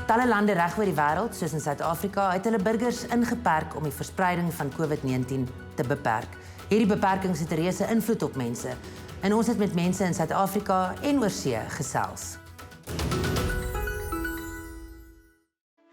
Talle lande reg oor die wêreld, soos in Suid-Afrika, het hulle burgers ingeperk om die verspreiding van COVID-19 te beperk. Hierdie beperkings het 'n reuse invloed op mense. En ons het met mense in Suid-Afrika en oorsee gesels.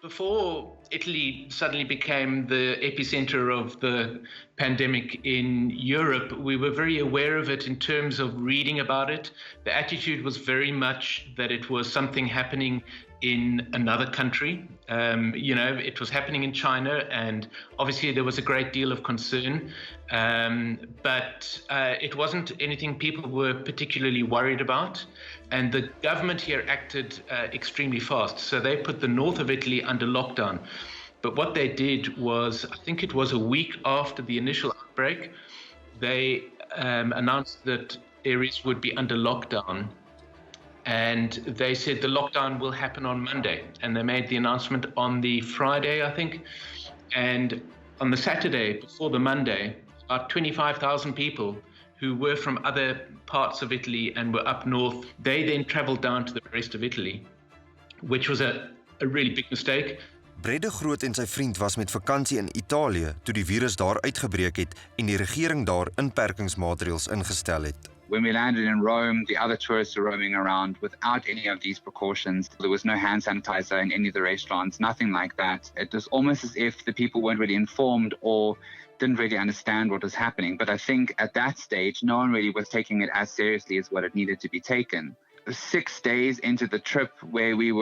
Before Italy suddenly became the epicenter of the pandemic in Europe, we were very aware of it in terms of reading about it. The attitude was very much that it was something happening in another country. It was happening in China, and obviously there was a great deal of concern, but it wasn't anything people were particularly worried about. And the government here acted extremely fast. So they put the north of Italy under lockdown. But what they did was, I think it was a week after the initial outbreak, they announced that areas would be under lockdown. And they said the lockdown will happen on Monday. And they made the announcement on the Friday, I think. And on the Saturday, before the Monday, about 25,000 people who were from other parts of Italy and were up north, they then traveled down to the rest of Italy, which was a really big mistake. Brede Groot en sy vriend was met vakansie in Italië toe die virus daar uitgebreek het en die regering daar inperkingsmaatreëls ingestel het. When we landed in Rome, the other tourists were roaming around without any of these precautions. There was no hand sanitizer in any of the restaurants, nothing like that. It was almost as if the people weren't really informed or didn't really understand what was happening. But I think at that stage, no one really was taking it as seriously as what it needed to be taken. 6 days into the trip where we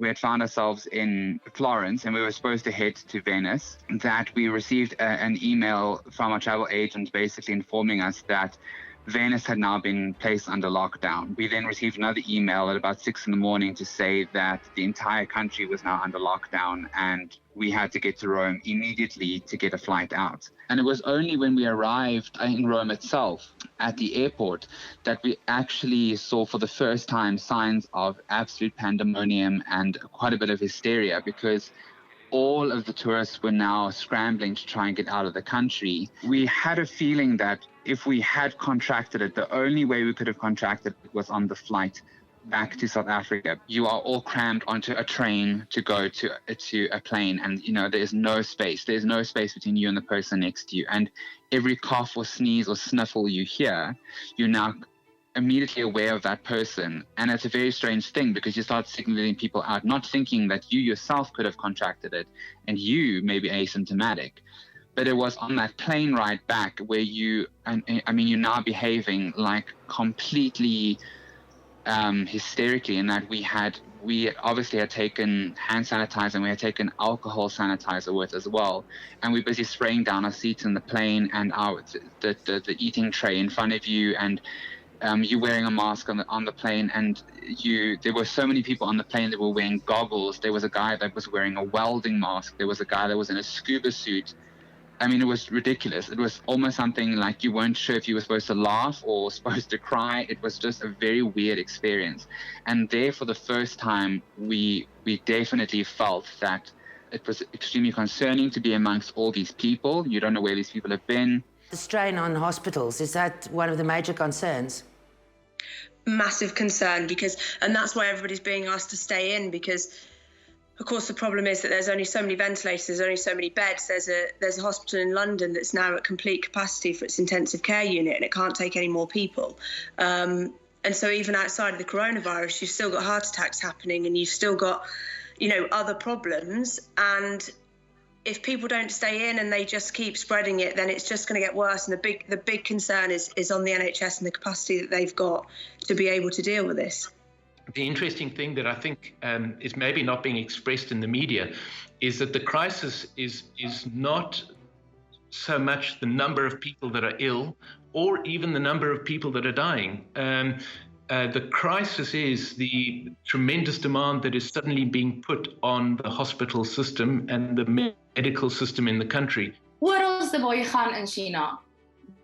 had found ourselves in Florence and we were supposed to head to Venice, that we received an email from our travel agent basically informing us that Venice had now been placed under lockdown. We then received another email at about 6 in the morning to say that the entire country was now under lockdown and we had to get to Rome immediately to get a flight out. And it was only when we arrived in Rome itself at the airport that we actually saw for the first time signs of absolute pandemonium and quite a bit of hysteria, because all of the tourists were now scrambling to try and get out of the country. We had a feeling that if we had contracted it, the only way we could have contracted it was on the flight back to South Africa. You are all crammed onto a train to go to a plane, and there's no space. There's no space between you and the person next to you. And every cough or sneeze or sniffle you hear, you're now immediately aware of that person. And it's a very strange thing because you start signaling people out, not thinking that you yourself could have contracted it and you may be asymptomatic. But it was on that plane ride back where you're now behaving like completely hysterically, in that we obviously had taken hand sanitizer and we had taken alcohol sanitizer with as well. And we were busy spraying down our seats in the plane and the eating tray in front of you, and you wearing a mask on the plane, and there were so many people on the plane that were wearing goggles. There was a guy that was wearing a welding mask. There was a guy that was in a scuba suit. I mean, it was ridiculous. It was almost something like you weren't sure if you were supposed to laugh or supposed to cry. It was just a very weird experience. And there, for the first time, we definitely felt that it was extremely concerning to be amongst all these people. You don't know where these people have been. The strain on hospitals, is that one of the major concerns? Massive concern, and that's why everybody's being asked to stay in, because of course the problem is that there's only so many ventilators, there's only so many beds. There's a hospital in London that's now at complete capacity for its intensive care unit, and it can't take any more people. And so even outside of the coronavirus, you've still got heart attacks happening, and you've still got other problems. And if people don't stay in and they just keep spreading it, then it's just going to get worse. And the big concern is on the NHS and the capacity that they've got to be able to deal with this. The interesting thing that I think is maybe not being expressed in the media is that the crisis is not so much the number of people that are ill or even the number of people that are dying. The crisis is the tremendous demand that is suddenly being put on the hospital system and the medical system in the country. Oralste waar jy gaan in China,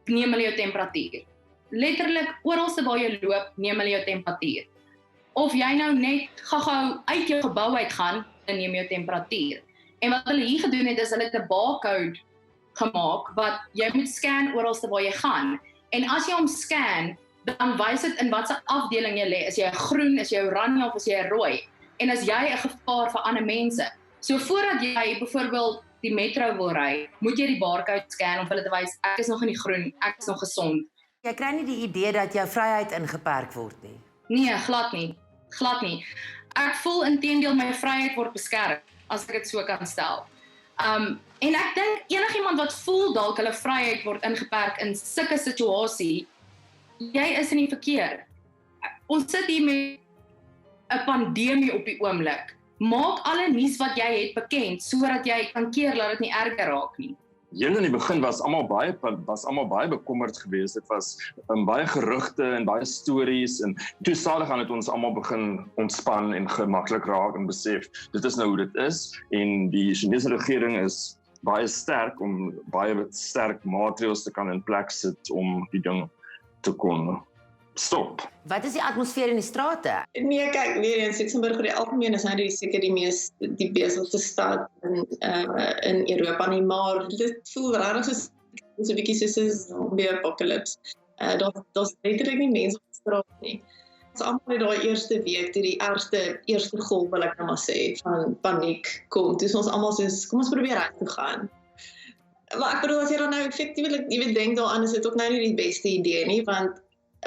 neem hulle jou temperatuur. Letterlik, oralste waar jy loop, neem hulle jou temperatuur. Of jy nou net gou-gou uit jou gebou uit gaan, dan neem jou temperatuur. En wat hulle hier gedoen het, is hulle 'n barcode gemaak wat jy moet scan oralste waar jy gaan. En as jy hom scan, dan wys dit in watter afdeling jy lê. Is jy groen, is jy oranje of is jy rooi? en as jy 'n gevaar vir ander mense. So voordat jy byvoorbeeld die metro wil ry, moet jy die barcode scan om vir hulle te wys ek is nog in die groen, ek is nog gesond. Jy kry nie die idee dat jou vryheid ingeperk word nie. Nee, glad nie. Glad nie. Ek voel inteendeel my vryheid word beskerm, as ek dit so kan stel. En ek dink enigiemand wat voel dalk hulle vryheid word ingeperk in sulke situasie, jy is in die verkeer. Ons sit hier met 'n pandemie op die oomblik. Maak alle nuus wat jy het bekend, sodat jy kan keer dat dit nie erger raak nie. Heel in die begin was almal baie bekommerd geweest. Dit was baie gerugte en baie stories en toe stadig aan het ons almal begin ontspan en gemaklik raak en besef dit is nou hoe dit is en die Chinese regering is baie sterk om baie sterk maatreëls te kan in plek sit om die ding te kon stop. Wat is die atmosfeer in die strate? Nee, kyk, weer eens, Luxemburg oor die algemeen is nou seker die besigste stad in Europa nie, maar dit voel regtig soos 'n bietjie soos 'n zombie-apocalypse. Daar's letterlik nie mense op die straat nie. Ons almal het daai eerste week, die eerste golf, wil ek nou maar sê, van paniek kom. Toe is ons almal soos, kom ons probeer huis toe gaan. Maar ek bedoel, as jy dan nou effektiewelik dink daaraan, is dit ook nou nie die beste idee nie, want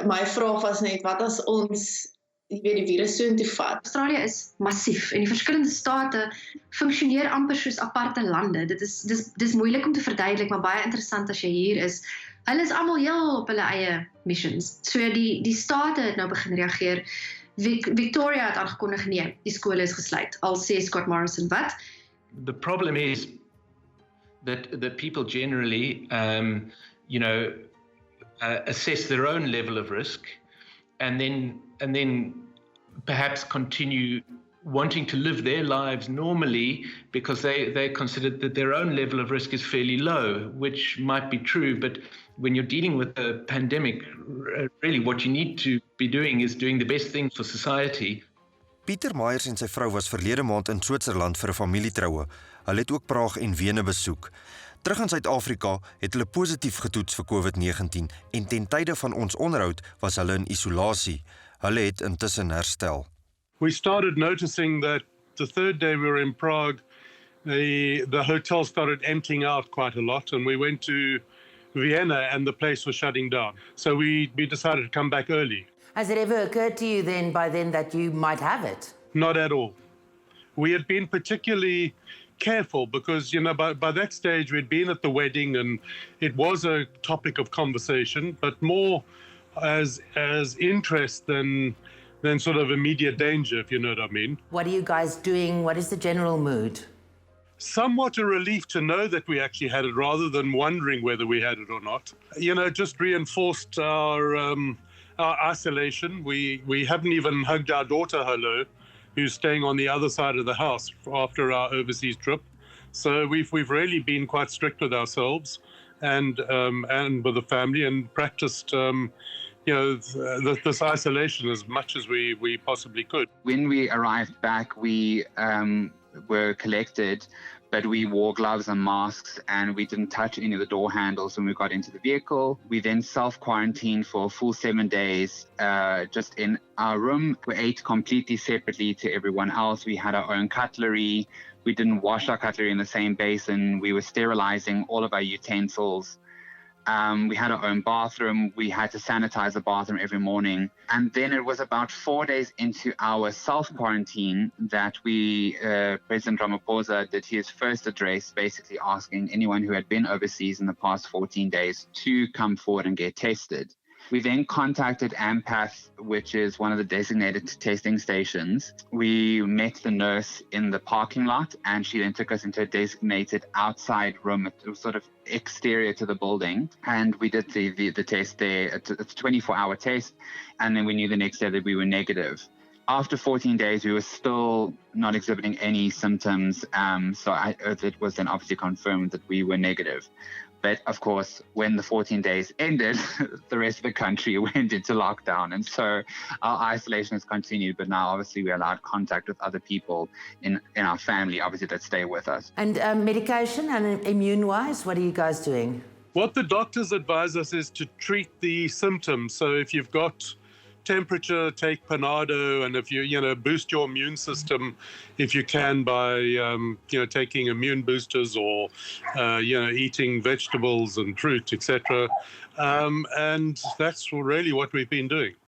my vraag was net, wat as ons die virus soontoe vat? Australië is massief en die verskillende state funksioneer amper soos aparte lande. Dis moeilik om te verduidelik, maar baie interessant as jy hier is. Hulle is almal heel op hulle eie missions. So die state het nou begin reageer. Victoria het aangekondig, nee, die skole is gesluit. Al sê Scott Morrison wat? The problem is that people generally, assess their own level of risk, and then perhaps continue wanting to live their lives normally because they consider that their own level of risk is fairly low, which might be true, but when you're dealing with a pandemic, really what you need to be doing is doing the best thing for society. Pieter Meyers en sy vrou was verlede maand in Switserland vir 'n familietroue. Hulle het ook Praag en Wene besoek. Terug in Suid-Afrika het hulle positief getoets vir COVID-19 en ten tye van ons onderhoud was hulle in isolasie. Hulle het intussen herstel. We started noticing that the third day we were in Prague, the hotel started emptying out quite a lot, and we went to Vienna and the place was shutting down. So we decided to come back early. Has it ever occurred to you by then that you might have it? Not at all. We had been particularly careful because, by that stage we'd been at the wedding and it was a topic of conversation, but more as interest than sort of immediate danger, if you know what I mean. What are you guys doing? What is the general mood? Somewhat a relief to know that we actually had it rather than wondering whether we had it or not. Just reinforced our isolation. We haven't even hugged our daughter, Hulle, who's staying on the other side of the house after our overseas trip. So we've really been quite strict with ourselves and with the family and practiced this isolation as much as we possibly could. When we arrived back, we were collected, but we wore gloves and masks and we didn't touch any of the door handles when we got into the vehicle. We then self-quarantined for a full 7 days just in our room. We ate completely separately to everyone else. We had our own cutlery. We didn't wash our cutlery in the same basin. We were sterilizing all of our utensils. We had our own bathroom. We had to sanitize the bathroom every morning. And then it was about 4 days into our self-quarantine that President Ramaphosa did his first address, basically asking anyone who had been overseas in the past 14 days to come forward and get tested. We then contacted AMPATH, which is one of the designated testing stations. We met the nurse in the parking lot, and she then took us into a designated outside room. It was sort of exterior to the building, and we did the test there. It's a 24-hour test, and then we knew the next day that we were negative. After 14 days, we were still not exhibiting any symptoms, so it was then obviously confirmed that we were negative. But of course, when the 14 days ended, the rest of the country went into lockdown. And so our isolation has continued, but now obviously we're allowed contact with other people in our family, obviously, that stay with us. And medication and immune-wise, what are you guys doing? What the doctors advise us is to treat the symptoms. So if you've got temperature, take Panado, and if you boost your immune system, if you can, by taking immune boosters or eating vegetables and fruit, etc. And that's really what we've been doing.